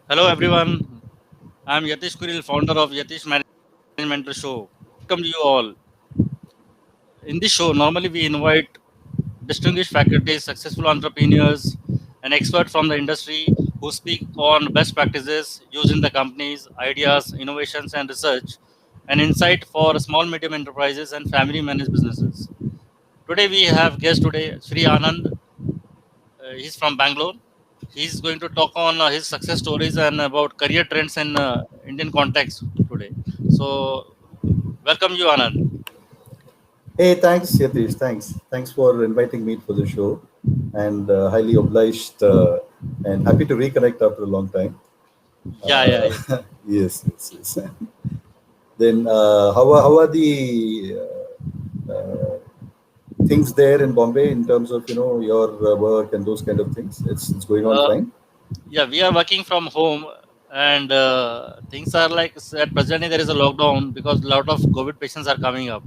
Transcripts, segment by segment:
Hello everyone, I'm Yatish Kuril, founder of Yatish Management Show. Welcome to you all. In this show, normally we invite distinguished faculties, successful entrepreneurs, and experts from the industry who speak on best practices used in the companies, ideas, innovations, and research, and insight for small, medium enterprises and family managed businesses. Today we have guest today, Sri Anand. He's from Bangalore. He's going to talk on his success stories and about career trends in Indian context today. So, welcome you, Anand. Hey, thanks, Yatish. Thanks for inviting me for the show, and highly obliged and happy to reconnect after a long time. Yeah, yeah, Uh, yeah. yes. Then, how are the things there in Bombay in terms of your work and those kind of things? It's going on Uh, fine. yeah, we are working from home, and things are like at presently there is a lockdown because a lot of COVID patients are coming up.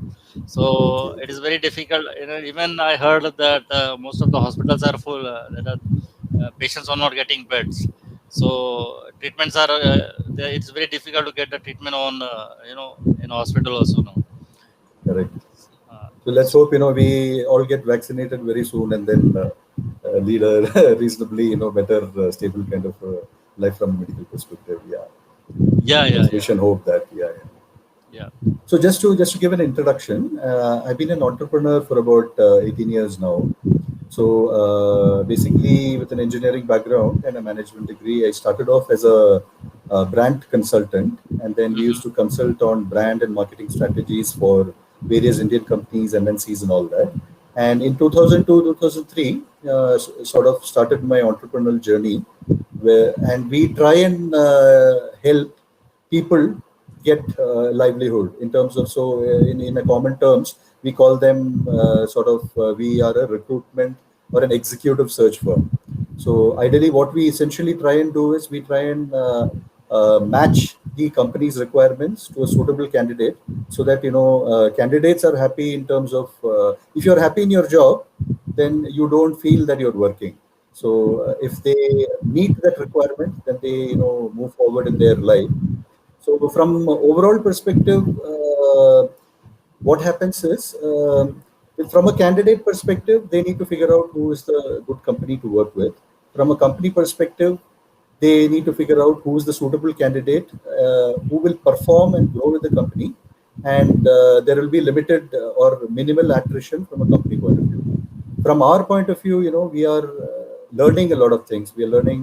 So Okay, it is very difficult. Even I heard that most of the hospitals are full. That patients are not getting beds. So treatments are. It's very difficult to get the treatment on. In hospital also now. correct. Uh, So let's hope we all get vaccinated very soon and then lead a reasonably better stable kind of life from a medical perspective. Yeah. yeah, yeah, Let's yeah, wish and hope that. Yeah, yeah. yeah. So just to give an introduction, I've been an entrepreneur for about 18 years now. So basically, with an engineering background and a management degree, I started off as a brand consultant, and then we used to Hmm. consult on brand and marketing strategies for various Indian companies, MNCs, and all that. And in 2002, 2003, sort of started my entrepreneurial journey, and we try and help people get livelihood in terms of in a common terms we call them we are a recruitment or an executive search firm. So ideally what we essentially try and do is we try and match the company's requirements to a suitable candidate so that candidates are happy in terms of if you're happy in your job, then you don't feel that you're working. So if they meet that requirement, then they move forward in their life. So from overall perspective, what happens is from a candidate perspective, they need to figure out who is the good company to work with. From a company perspective, they need to figure out who is the suitable candidate who will perform and grow with the company, and there will be limited or minimal attrition from a company point of view. From our point of view, we are learning a lot of things. We are learning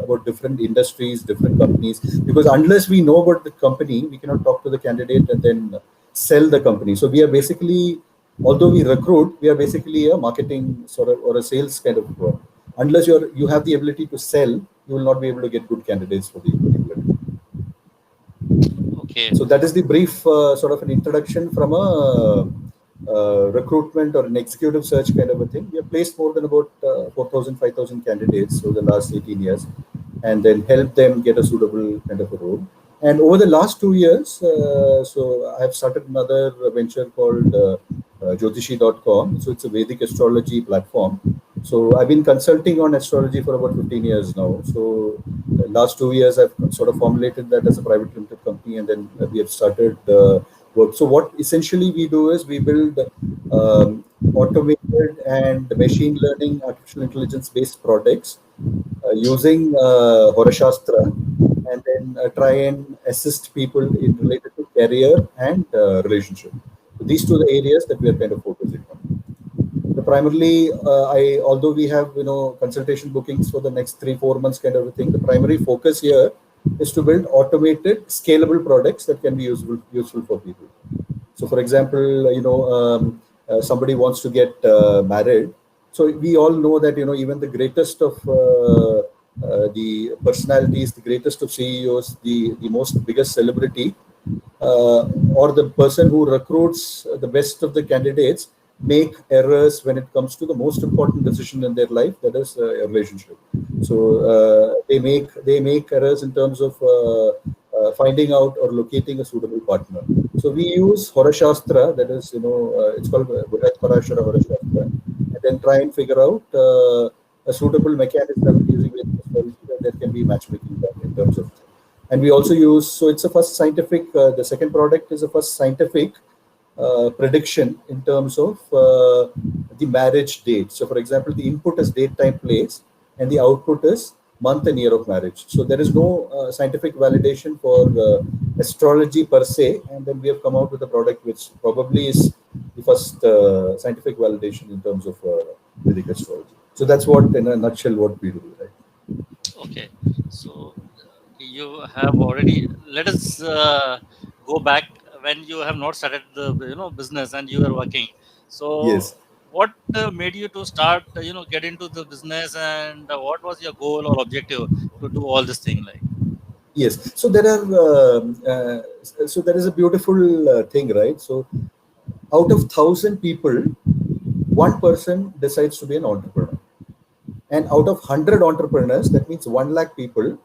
about different industries, different companies, because unless we know about the company, we cannot talk to the candidate and then sell the company. So we are basically, although we recruit, we are basically a marketing sort of or a sales kind of firm. Unless you have the ability to sell, you will not be able to get good candidates for the particular. Okay. So that is the brief sort of an introduction from a recruitment or an executive search kind of a thing. We have placed more than about 4,000, 5,000 candidates over the last 18 years and then help them get a suitable kind of a role. And over the last 2 years, so I've started another venture called Jyotishi.com. So it's a Vedic astrology platform. So I've been consulting on astrology for about 15 years now. So last 2 years, I've sort of formulated that as a private limited company, and then we have started work. So what essentially we do is we build automated and machine learning, artificial intelligence based products using Horashastra, and then try and assist people in related to career and relationship. So these two are the areas that we are kind of focusing on. So primarily, although we have consultation bookings for the next 3-4 months kind of a thing, the primary focus here is to build automated, scalable products that can be useful for people. So, for example, somebody wants to get married. So we all know that even the greatest of the personalities, the greatest of CEOs, the most biggest celebrity, or the person who recruits the best of the candidates make errors when it comes to the most important decision in their life, that is a relationship. So they make errors in terms of finding out or locating a suitable partner. So we use Horashastra, that is it's called Brihat Parashara Horashastra, and then try and figure out a suitable mechanism using Vedic astrology that there can be matchmaking done. terms of, and we also use, so it's a first scientific, the second product is a first scientific prediction in terms of the marriage date. So, for example, the input is date, time, place, and the output is month and year of marriage. So, there is no scientific validation for astrology per se, and then we have come out with a product which probably is the first scientific validation in terms of Vedic astrology. So, that's what, in a nutshell, what we do, right? Okay, so you have already. Let us go back when you have not started the business and you were working. So, Yes. what made you to start get into the business, and what was your goal or objective to do all this thing like? Yes. So there are. So there is a beautiful thing, right? So out of 1,000 people, one person decides to be an entrepreneur, and out of 100 entrepreneurs, that means 1 lakh people,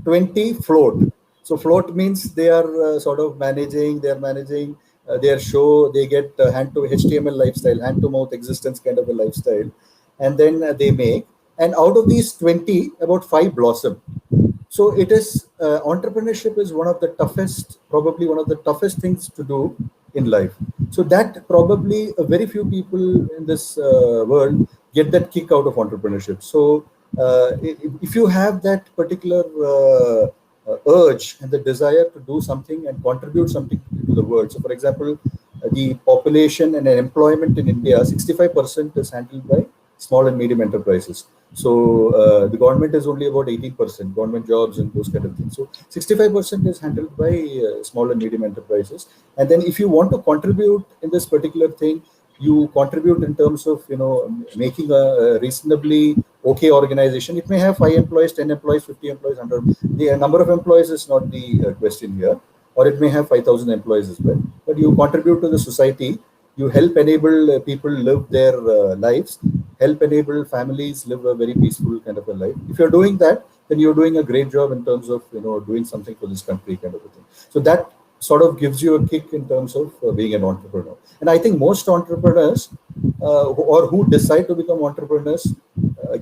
20 float. So float means they are sort of managing. They are managing their show. They get hand to HTML lifestyle, hand to mouth existence kind of a lifestyle, and then they make. And out of these 20, about five blossom. So it is entrepreneurship is one of the toughest, probably one of the toughest things to do in life. So that probably very few people in this world get that kick out of entrepreneurship. So if you have that particular urge and the desire to do something and contribute something to the world. So, for example, the population and employment in India, 65% is handled by small and medium enterprises. So the government is only about 18%, government jobs and those kind of things. So 65% is handled by small and medium enterprises. And then if you want to contribute in this particular thing, you contribute in terms of making a reasonably okay organization. It may have 5 employees, 10 employees, 50 employees, 100. The number of employees is not the question here, or it may have 5,000 employees as well. But you contribute to the society. You help enable people live their lives, help enable families live a very peaceful kind of a life. If you're doing that, then you're doing a great job in terms of doing something for this country kind of a thing. So that sort of gives you a kick in terms of being an entrepreneur. And I think most entrepreneurs who decide to become entrepreneurs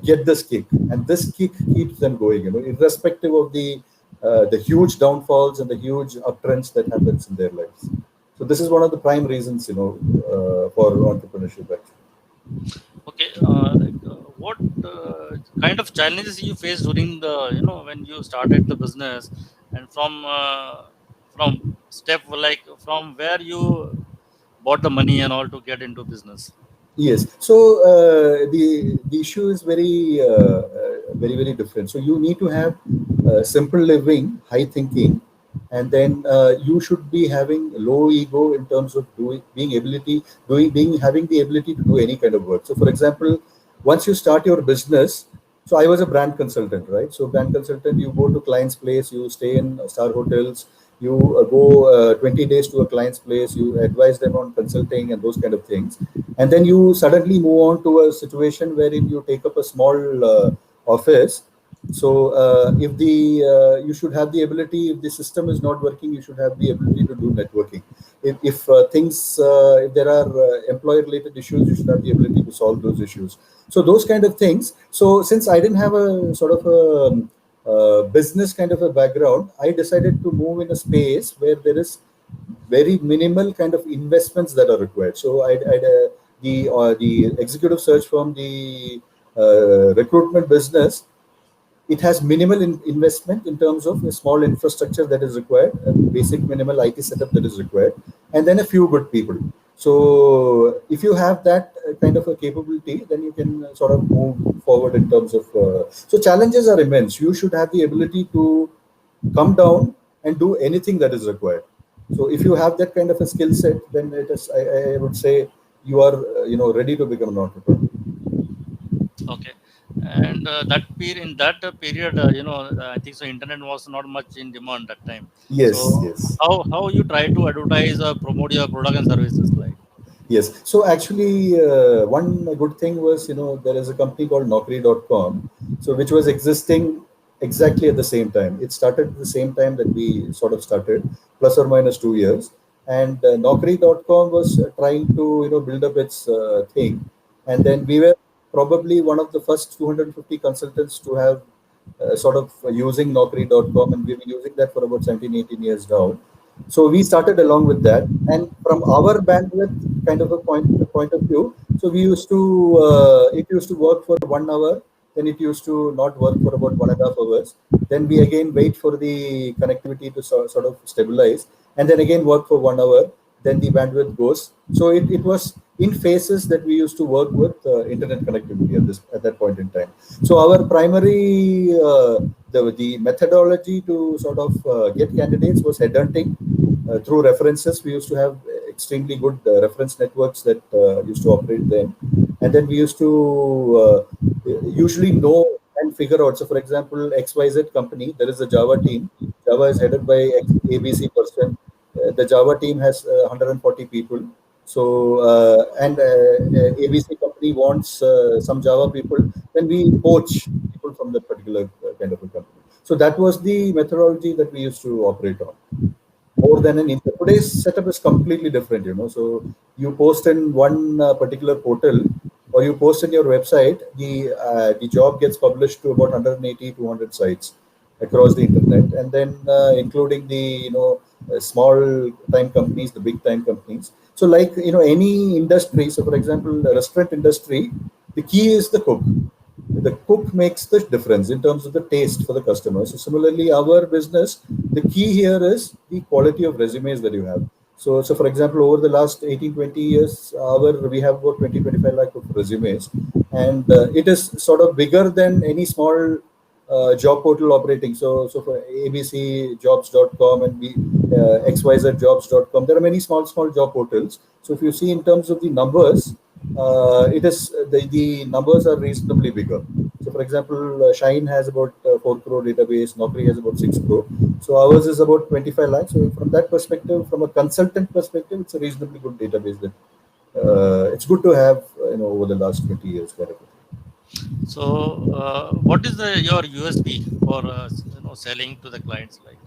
get this kick, and this kick keeps them going. Irrespective of the huge downfalls and the huge uptrends that happens in their lives. So this is one of the prime reasons, for entrepreneurship actually. Okay, what kind of challenges you faced during the when you started the business, and from step like from where you bought the money and all to get into business? Yes. So the issue is very different. So you need to have simple living, high thinking, and then you should be having low ego in terms of being having the ability to do any kind of work. So, for example, once you start your business, so I was a brand consultant, right? So brand consultant, you go to client's place, you stay in star hotels, you go 20 days to a client's place, you advise them on consulting and those kind of things, and then you suddenly move on to a situation wherein you take up a small office. So if the you should have the ability, if the system is not working, you should have the ability to do networking. If there are employee related issues, you should have the ability to solve those issues. So those kind of things. So since I didn't have a sort of a business kind of a background, I decided to move in a space where there is very minimal kind of investments that are required. So the executive search firm, the recruitment business, it has minimal investment in terms of a small infrastructure that is required, a basic minimal IT setup that is required, and then a few good people. So if you have that kind of a capability, then you can sort of move forward in terms of. So challenges are immense. You should have the ability to come down and do anything that is required. So if you have that kind of a skill set, then it is. I would say you are ready to become an entrepreneur. Okay, and in that period, I think so. Internet was not much in demand that time. So Yes, yes. how you try to advertise or promote your product and services like? Yes. So actually, one good thing was, there is a company called Naukri.com, so which was existing exactly at the same time. It started at the same time that we sort of started, plus or minus 2 years. And Naukri.com was trying to, build up its thing. And then we were probably one of the first 250 consultants to have sort of using Naukri.com, and we've been using that for about 17, 18 years now. So we started along with that, and from our bandwidth kind of a point of view, so we used to it used to work for 1 hour, then it used to not work for about 1.5 hours. Then we again wait for the connectivity to sort of stabilize, and then again work for 1 hour. Then the bandwidth goes. So it was in phases that we used to work with internet connectivity at that point in time. So our primary the methodology to sort of get candidates was headhunting through references. We used to have extremely good reference networks that used to operate then, and then we used to usually know and figure out. So, for example, XYZ company, there is a Java team. Java is headed by ABC person. The Java team has 140 people. So, ABC company wants some Java people. Then we poach people from that particular kind of a company. So that was the methodology that we used to operate on. More than an inter. Today's setup is completely different, you know. So you post in one particular portal, or you post in your website, the job gets published to about 180, 200 sites across the internet, and then including the small time companies, the big time companies. So like any industry. So for example, the restaurant industry, the key is the cook makes the difference in terms of the taste for the customer. So similarly, our business, the key here is the quality of resumes that you have. So for example, over the last 18, 20 years, we have about 20, 25 lakh of resumes, and it is sort of bigger than any small job portal operating. So for abcjobs.com and xyzjobs.com, there are many small job portals. So if you see in terms of the numbers, it is the numbers are reasonably bigger. So for example, Shine has about 4 crore database, Naukri has about 6 crore. So ours is about 25 lakhs. So from that perspective, from a consultant perspective, it's a reasonably good database that it's good to have over the last 20 years. So, what is your USP for selling to the clients? Like,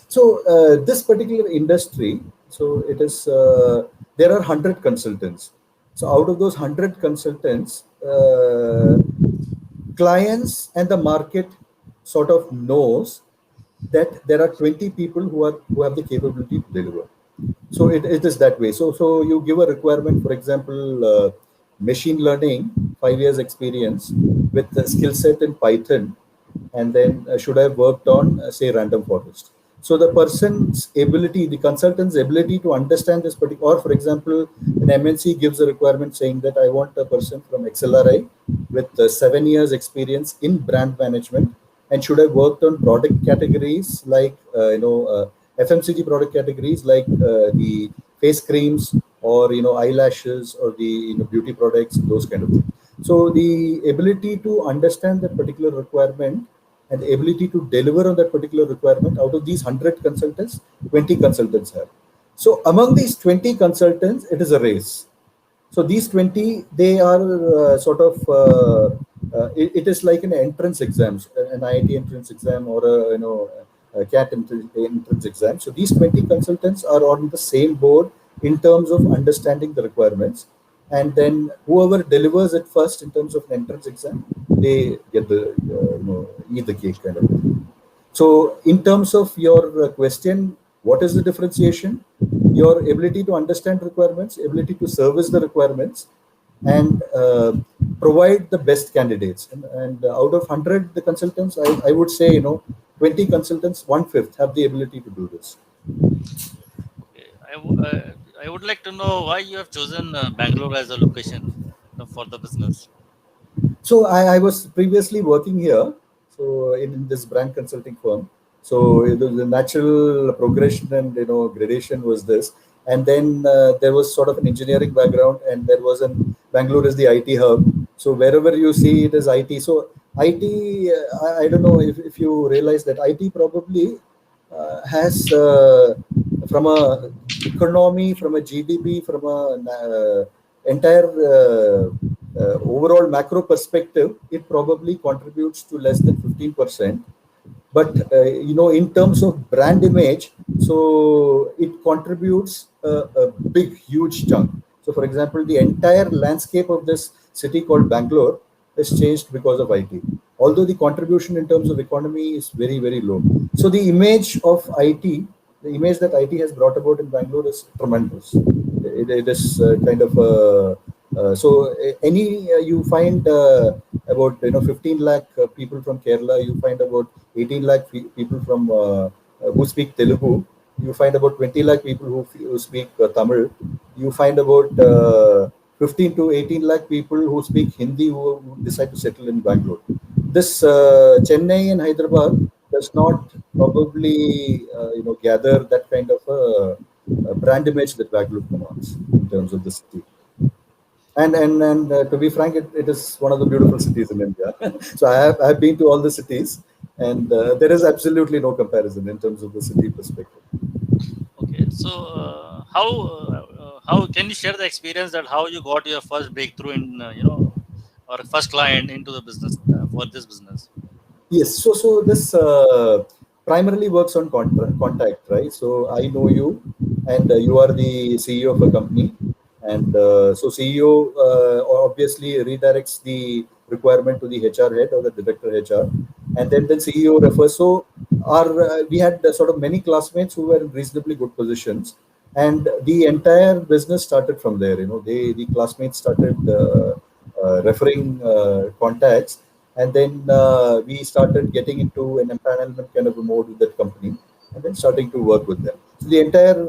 So this particular industry, so it is there are 100 consultants. So out of those 100 consultants, clients and the market sort of knows that there are 20 people who have the capability to deliver. So it is that way. So you give a requirement, for example, machine learning, 5 years experience with the skill set in Python, and then should have worked on say random forest. So the person's ability, the consultant's ability to understand this particular, or for example, an MNC gives a requirement saying that I want a person from XLRI with 7 years experience in brand management, and should have worked on product categories like FMCG product categories like the face creams, or eyelashes, or the beauty products, those kind of things. So the ability to understand that particular requirement and the ability to deliver on that particular requirement, out of these 100 consultants, 20 consultants have. So among these 20 consultants, it is a race. So these 20, they are sort of it is like an entrance exam, an IIT entrance exam, or a CAT entrance exam. So these 20 consultants are on the same board in terms of understanding the requirements, and then whoever delivers it first in terms of an entrance exam, they get the eat the cake kind of thing. So in terms of your question, what is the differentiation? Your ability to understand requirements, ability to service the requirements, and provide the best candidates. And out of 100 the consultants, I would say 20 consultants, 1/5 have the ability to do this. okay, I would like to know why you have chosen Bangalore as a location for the business. So I was previously working here, so in this brand consulting firm. So the natural progression and gradation was this, and then there was sort of an engineering background, and there was an Bangalore is the IT hub. So wherever you see it is IT. So IT, I don't know if you realize that IT probably has from a economy, from a GDP, from a entire overall macro perspective, it probably contributes to less than 15%. But in terms of brand image, so it contributes a big, huge chunk. So, for example, the entire landscape of this city called Bangalore has changed because of IT. although the contribution in terms of economy is very, very low. So the image of IT, the image that IT has brought about in Bangalore is tremendous. It is kind of so any you find about 15 lakh people from Kerala, you find about 18 lakh people from who speak Telugu, you find about 20 lakh people who speak Tamil, you find about 15 to 18 lakh people who speak Hindi who decide to settle in Bangalore. This Chennai and Hyderabad does not probably gather that kind of a brand image that Bangalore commands in terms of the city. And to be frank, it is one of the beautiful cities in India. So I have been to all the cities, and there is absolutely no comparison in terms of the city perspective. Okay, so how can you share the experience that how you got your first breakthrough in or first client into the business for this business? Yes, so this primarily works on contact, right? So I know you, and you are the CEO of a company, and so CEO obviously redirects the requirement to the HR head or the director HR, and then CEO refers. So our we had sort of many classmates who were in reasonably good positions, and the entire business started from there. The classmates started referring contacts, and then we started getting into an empanelment kind of a mode with that company, and then starting to work with them. So the entire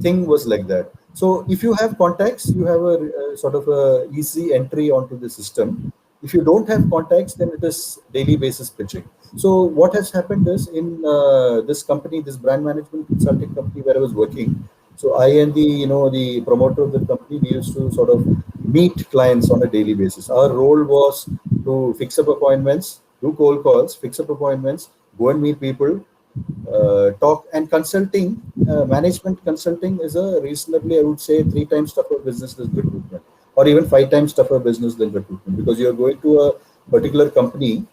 thing was like that. So if you have contacts, you have a sort of a easy entry onto the system. If you don't have contacts, then it is daily basis pitching. So what has happened is in this company, this brand management consulting company where I was working. So I and the promoter of the company, we used to sort of meet clients on a daily basis. Our role was to fix up appointments, do cold calls, fix up appointments, go and meet people, talk. And consulting, management consulting is a reasonably, I would say, 3 times tougher business than recruitment, or even 5 times tougher business than recruitment, because you're going to a particular company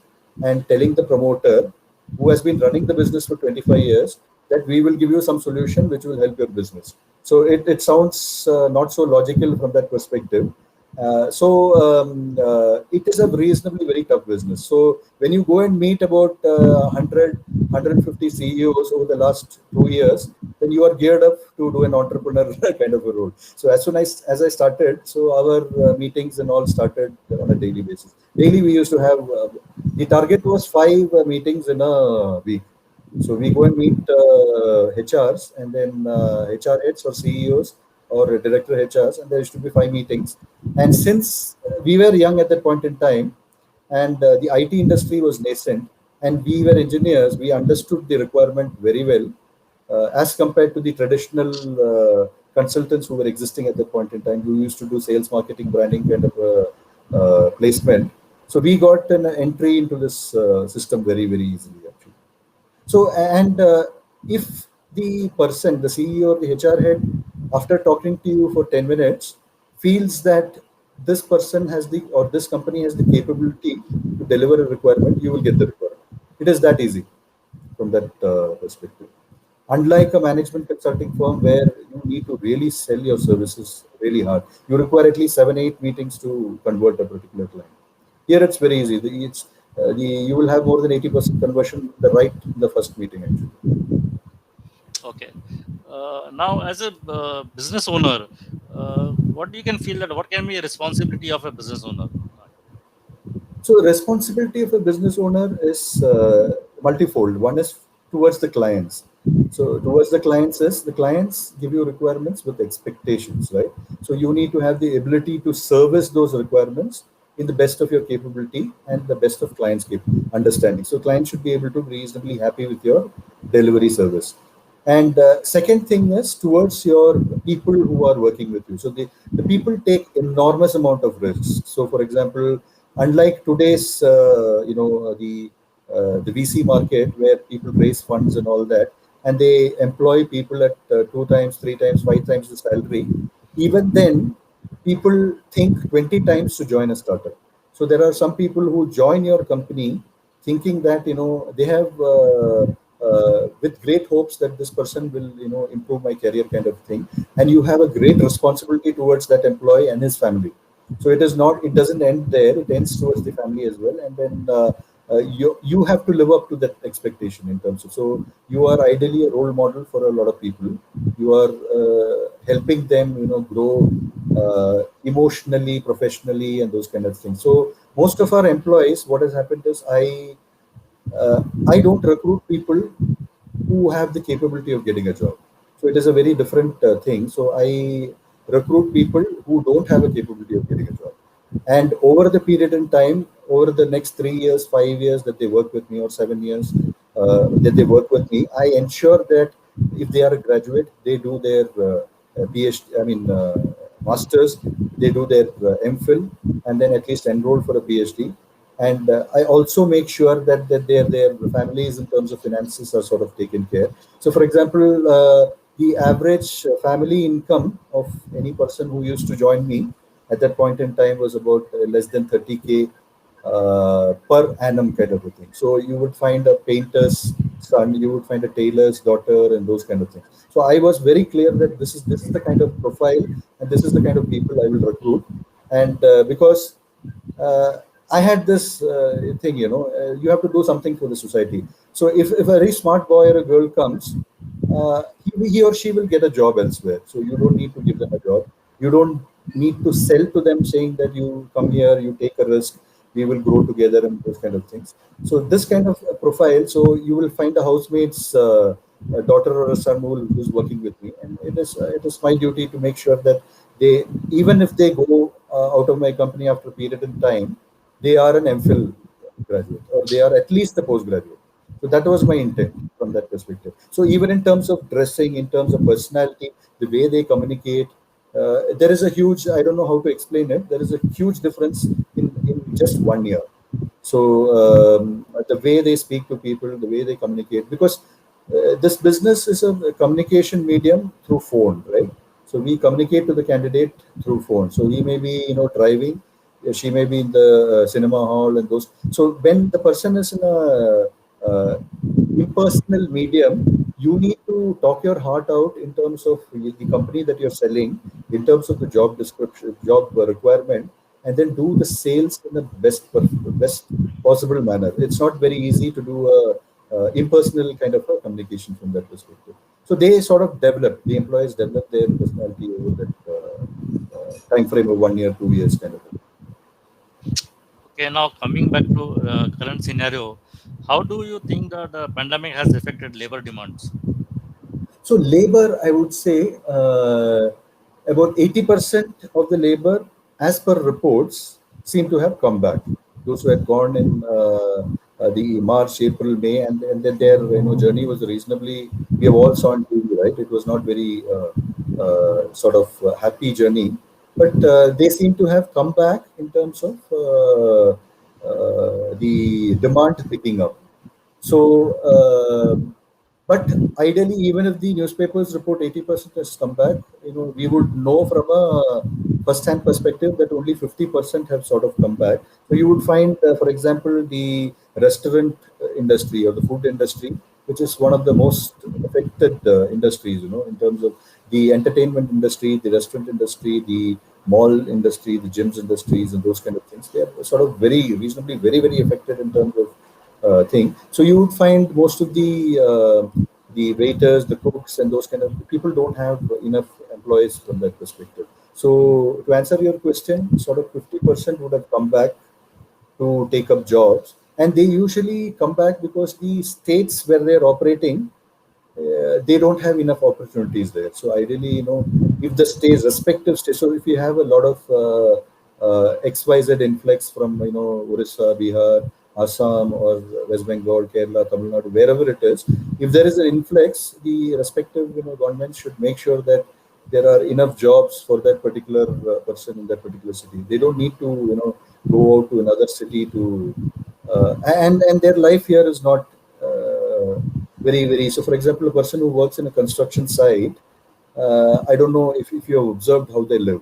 and telling the promoter who has been running the business for 25 years that we will give you some solution which will help your business. So it sounds not so logical from that perspective. It is a reasonably very tough business. So when you go and meet about 100, CEOs over the last 2 years, then you are geared up to do an entrepreneur kind of a role. So as soon as I started, so our meetings and all started on a daily basis. Daily we used to have, the target was 5 meetings in a week. So we go and meet HRs, and then HR heads or CEOs or director HRs, and there used to be 5 meetings. And since we were young at that point in time, and the IT industry was nascent, and we were engineers, we understood the requirement very well, as compared to the traditional consultants who were existing at that point in time, who used to do sales, marketing, branding kind of placement. So we got an entry into this system very, very easily, actually. So, and if the person, the CEO or the HR head, after talking to you for 10 minutes, feels that this person has the, or this company has the capability to deliver a requirement, you will get the requirement. It is that easy from that perspective. Unlike a management consulting firm where you need to really sell your services really hard, you require at least 7, 8 meetings to convert a particular client. Here it's very easy. You will have more than 80% conversion right in the first meeting, actually. Okay. Now, as a business owner, what you can feel that what can be a responsibility of a business owner? So the responsibility of a business owner is multifold. One is towards the clients. So towards the clients is the clients give you requirements with expectations, right? So you need to have the ability to service those requirements in the best of your capability and the best of clients' understanding. So clients should be able to be reasonably happy with your delivery service. And second thing is towards your people who are working with you. So the people take enormous amount of risks. So for example, unlike today's, the VC market where people raise funds and all that, and they employ people at 2 times, 3 times, 5 times the salary, even then, people think 20 times to join a startup. So there are some people who join your company thinking that they have with great hopes that this person will improve my career kind of thing, and you have a great responsibility towards that employee and his family. So it is not. It doesn't end there. It ends towards the family as well, and then you have to live up to that expectation in terms of. So you are ideally a role model for a lot of people. You are helping them, grow emotionally, professionally, and those kind of things. So most of our employees, what has happened is I don't recruit people who have the capability of getting a job. So it is a very different thing. So I recruit people who don't have a capability of getting a job. And over the period in time, over the next 3 years, 5 years that they work with me, or 7 years that they work with me, I ensure that if they are a graduate, they do their PhD, masters, they do their MPhil, and then at least enroll for a PhD. And I also make sure that their families in terms of finances are sort of taken care. So, for example, the average family income of any person who used to join me at that point in time was about less than 30K per annum kind of a thing. So you would find a painter's son, you would find a tailor's daughter, and those kind of things. So I was very clear that this is the kind of profile and this is the kind of people I will recruit. And because uh, I had this thing, you have to do something for the society. So if a very smart boy or a girl comes, he or she will get a job elsewhere. So you don't need to give them a job. You don't need to sell to them saying that you come here, you take a risk, we will grow together, and those kind of things. So this kind of profile. So you will find a housemate's a daughter or a son who's working with me, and it is my duty to make sure that they, even if they go out of my company after a period in time, they are an MPhil graduate, or they are at least a postgraduate. So that was my intent from that perspective. So even in terms of dressing, in terms of personality, the way they communicate, there is a huge, I don't know how to explain it, there is a huge difference in just 1 year. So the way they speak to people, the way they communicate, because this business is a communication medium through phone, right? So we communicate to the candidate through phone. So he may be, driving, she may be in the cinema hall and those. So when the person is in a impersonal medium, you need to talk your heart out in terms of the company that you're selling, in terms of the job description, job requirement, and then do the sales in the best possible manner. It's not very easy to do a impersonal kind of a communication from that perspective. So they sort of develop, the employees develop their personality over that time frame of 1 year, 2 years kind of thing. Okay, now coming back to current scenario, how do you think that the pandemic has affected labor demands? So labor, I would say, about 80% of the labor, as per reports, seem to have come back. Those who had gone in the March, April, May, and then their journey was reasonably. We have all saw on TV, right? It was not very sort of happy journey, but they seem to have come back in terms of the demand picking up. So, but ideally, even if the newspapers report 80% has come back, we would know from a first-hand perspective that only 50% have sort of come back. So you would find, for example, the restaurant industry or the food industry, which is one of the most affected industries, in terms of the entertainment industry, the restaurant industry, the mall industry, the gyms industries, and those kind of things. They are sort of very reasonably, very, very affected in terms of thing. So you would find most of the waiters, the cooks, and those kind of people don't have enough employees from that perspective. So to answer your question, sort of 50% would have come back to take up jobs, and they usually come back because the states where they're operating, they don't have enough opportunities there. So ideally, if the states, respective states, so if you have a lot of XYZ influx from, Orissa, Bihar, Assam, or West Bengal, Kerala, Tamil Nadu, wherever it is, if there is an influx, the respective, government should make sure that there are enough jobs for that particular person in that particular city. They don't need to, go out to another city to, and their life here is not very, very. So, for example, a person who works in a construction site, I don't know if you have observed how they live.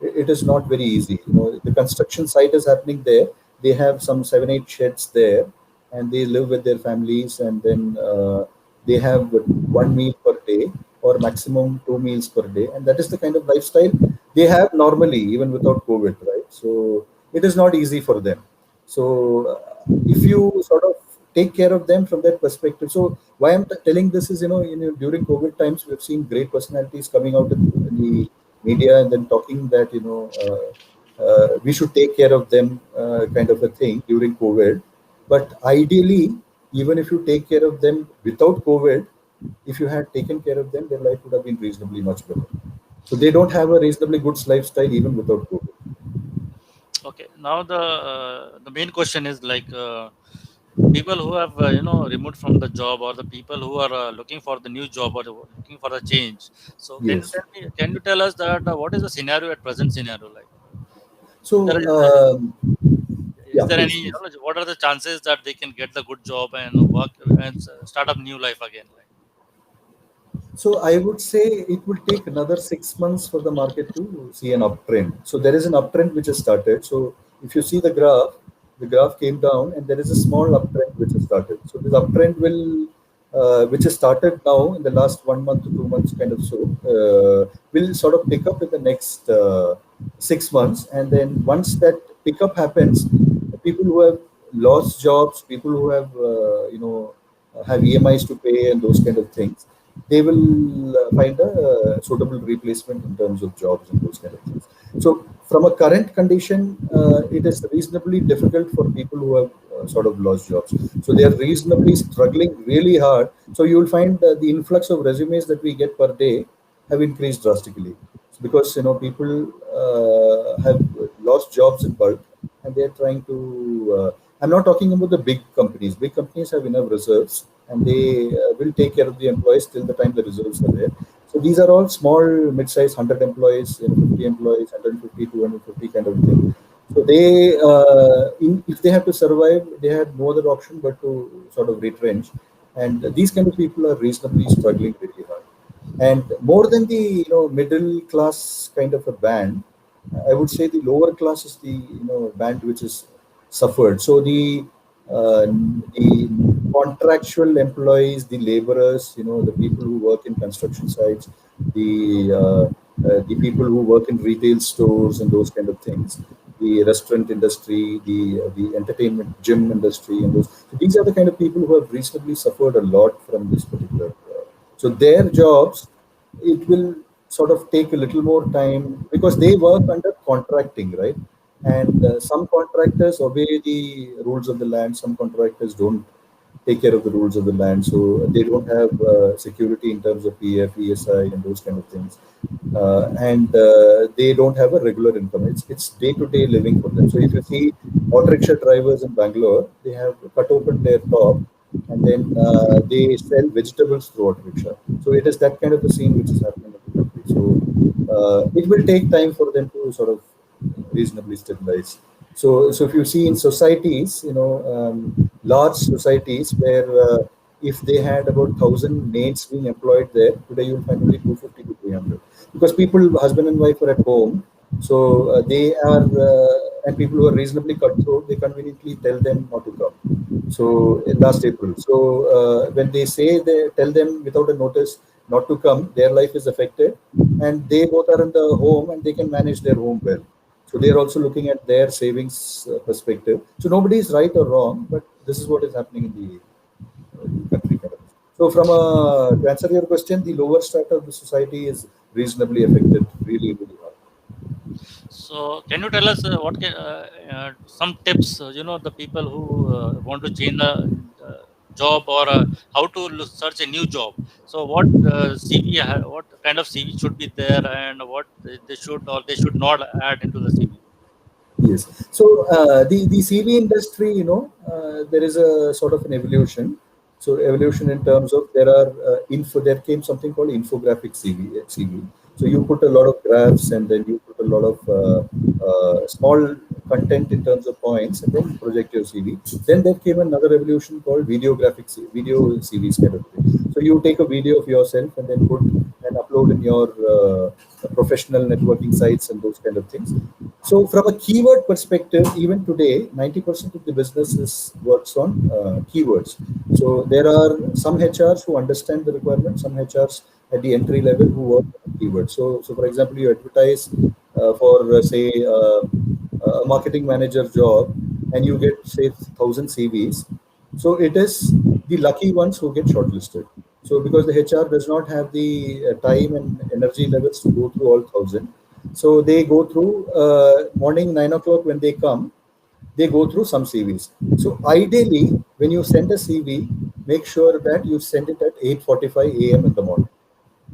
It is not very easy. The construction site is happening there. They have some 7, 8 sheds there, and they live with their families, and then they have one meal per day or maximum 2 meals per day, and that is the kind of lifestyle they have normally, even without COVID, right? So it is not easy for them. So if you sort of take care of them from that perspective. So why I'm telling this is, during COVID times, we've seen great personalities coming out in the media and then talking that, we should take care of them, kind of a thing during COVID. But ideally, even if you take care of them without COVID, if you had taken care of them, their life would have been reasonably much better. So they don't have a reasonably good lifestyle even without COVID. Okay, now the main question is like people who have removed from the job, or the people who are looking for the new job, or looking for a change. So Yes. can you tell us that what is the scenario at present scenario like? So, There is, yeah, is there any please, please. what are the chances that they can get the good job and work and start up new life again? Like, So I would say it will take another 6 months for the market to see an uptrend. So there is an uptrend which has started. So if you see the graph came down and there is a small uptrend which has started. So this uptrend which has started now in the last 1 month to 2 months, kind of will sort of pick up in the next 6 months. And then once that pickup happens, the people who have lost jobs, people who have EMIs to pay and those kind of things, they will find a suitable replacement in terms of jobs and those kind of things. So, from a current condition, it is reasonably difficult for people who have sort of lost jobs. So, they are reasonably struggling really hard. So, you will find the influx of resumes that we get per day have increased drastically because people have lost jobs in bulk and they're trying to. I'm not talking about the big companies. Big companies have enough reserves and they will take care of the employees till the time the reserves are there. So these are all small, mid-sized, 100 employees, 50 employees, 150, 250 kind of thing. So they, if they have to survive, they have no other option but to sort of retrench. And these kind of people are reasonably struggling really hard. And more than the middle class kind of a band, I would say the lower class is the band which is suffered. So the contractual employees, the laborers, the people who work in construction sites, the people who work in retail stores and those kind of things, the restaurant industry, the entertainment gym industry, and those. So these are the kind of people who have reasonably suffered a lot from this particular. So their jobs, it will sort of take a little more time because they work under contracting, right? And some contractors obey the rules of the land, some contractors don't take care of the rules of the land, so they don't have security in terms of PF, ESI, and those kind of things, and they don't have a regular income. It's day-to-day living for them. So if you see auto rickshaw drivers in Bangalore, they have cut open their top and then they sell vegetables through auto rickshaw. So it is that kind of a scene which is happening in the country. So it will take time for them to sort of reasonably stabilize. So if you see in societies, large societies where if they had about 1,000 maids being employed there, today you'll find only 250 to 300 because people, husband and wife, are at home. So they are, and people who are reasonably cutthroat, they conveniently tell them not to come. So in last April, so when they say they tell them without a notice not to come, their life is affected, and they both are in the home and they can manage their home well. So they are also looking at their savings perspective. So nobody is right or wrong, but this is what is happening in the country. So to answer your question, the lower strata of the society is reasonably affected, really, really hard. so can you tell us some tips? The people who want to change the job, or how to search a new job. So what what kind of CV should be there, and what they should or they should not add into the CV? Yes. So the CV industry, there is a sort of an evolution. So evolution in terms of there are there came something called infographic CV. So you put a lot of graphs and then you put a lot of small content in terms of points and then project your CV. Then there came another evolution called video CVs kind of thing. So you take a video of yourself and then put and upload in your professional networking sites and those kind of things. So from a keyword perspective, even today, 90% of the business works on keywords. So there are some HRs who understand the requirement, some HRs at the entry level who work on keywords. So for example, you advertise for say a marketing manager job and you get say 1,000 CVs, so it is the lucky ones who get shortlisted. So because the HR does not have the time and energy levels to go through all 1,000, so they go through morning 9 o'clock when they come, they go through some CVs. So ideally, when you send a CV, make sure that you send it at 8:45 a.m. in the morning.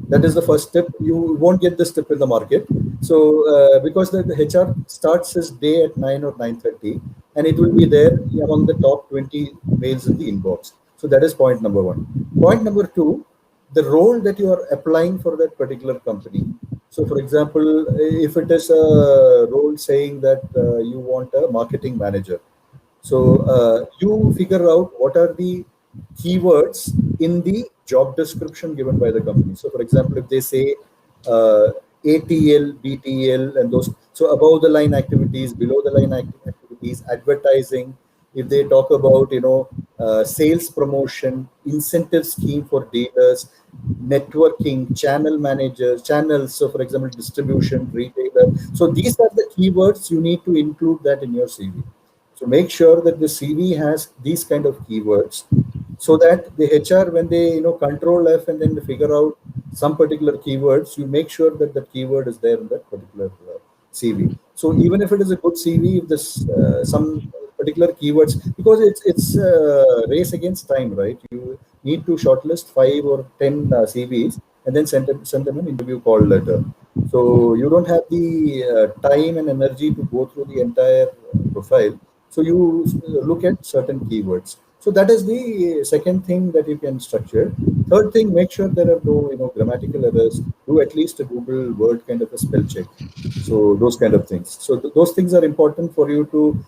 That is the first step. You won't get this tip in the market. So because the HR starts his day at 9 or 9:30, and it will be there among the top 20 mails in the inbox. So that is point number one. Point number two, the role that you are applying for that particular company. So, for example, if it is a role saying that you want a marketing manager, so you figure out what are the keywords in the job description given by the company. So, for example, if they say ATL, BTL, and those, so above the line activities, below the line activities, advertising. If they talk about sales promotion, incentive scheme for dealers, networking, channel managers, channels. So, for example, distribution, retailer. So these are the keywords you need to include that in your CV. So make sure that the CV has these kind of keywords, so that the HR, when they control F and then they figure out some particular keywords, you make sure that that keyword is there in that particular CV. So even if it is a good CV, if this some particular keywords, because it's race against time, right? You need to shortlist 5 or 10 CVs and then send them an interview call letter. So you don't have the time and energy to go through the entire profile. So you look at certain keywords. So that is the second thing that you can structure. Third thing, make sure there are no grammatical errors. Do at least a Google Word kind of a spell check. So those kind of things. So those things are important for you to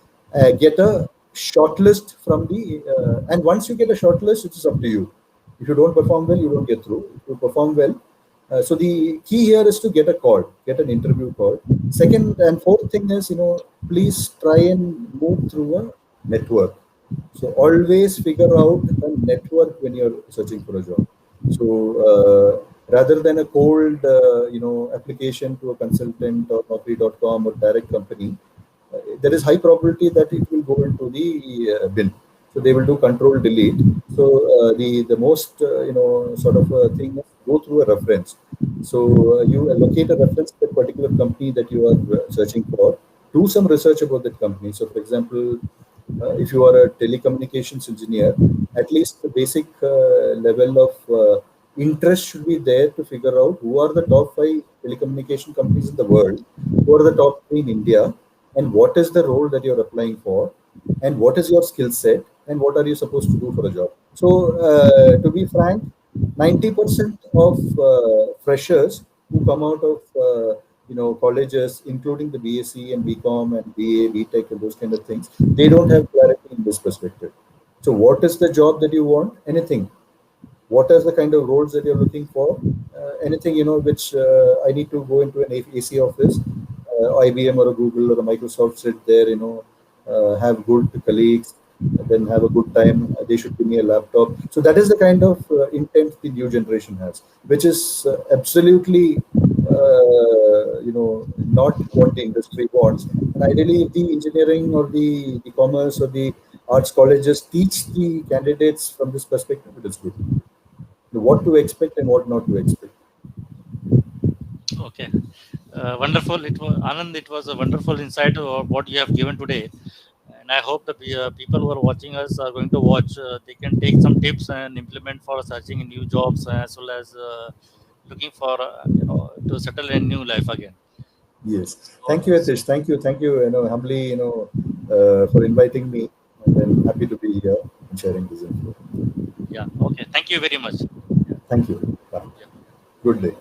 get a shortlist from the. And once you get a shortlist, it is up to you. If you don't perform well, you don't get through. If you perform well, so the key here is to get a call, get an interview call. Second and fourth thing is, please try and move through a network. So always figure out a network when you're searching for a job. So rather than a cold, application to a consultant or Naukri.com or direct company, there is high probability that it will go into the bin. So they will do control delete. So the most sort of thing is go through a reference. So you allocate a reference to a particular company that you are searching for. Do some research about that company. So, for example, if you are a telecommunications engineer, at least the basic level of interest should be there to figure out who are the top 5 telecommunication companies in the world, who are the top 3 in India, and what is the role that you're applying for, and what is your skill set, and what are you supposed to do for a job. So, to be frank, 90% of freshers who come out of colleges, including the BSc and BCom and BA, BTech, and those kind of things, they don't have clarity in this perspective. So, what is the job that you want? Anything. What is the kind of roles that you're looking for? Anything which I need to go into an AC office, IBM or a Google or a Microsoft, sit there, have good colleagues, then have a good time. They should give me a laptop. So that is the kind of intent the new generation has, which is absolutely not what the industry wants. And ideally, if the engineering or the commerce or the arts colleges teach the candidates from this perspective, it is good. What to expect and what not to expect. Okay. Wonderful. It was Anand. It was a wonderful insight of what you have given today, and I hope the people who are watching us are going to watch. They can take some tips and implement for searching new jobs as well as looking for to settle in new life again. Yes. So, Thank you, Atish. Thank you. Thank you, humbly, for inviting me. And then happy to be here and sharing this info. yeah. Okay. Thank you very much. Yeah. Thank you. Bye. Yeah. Good day.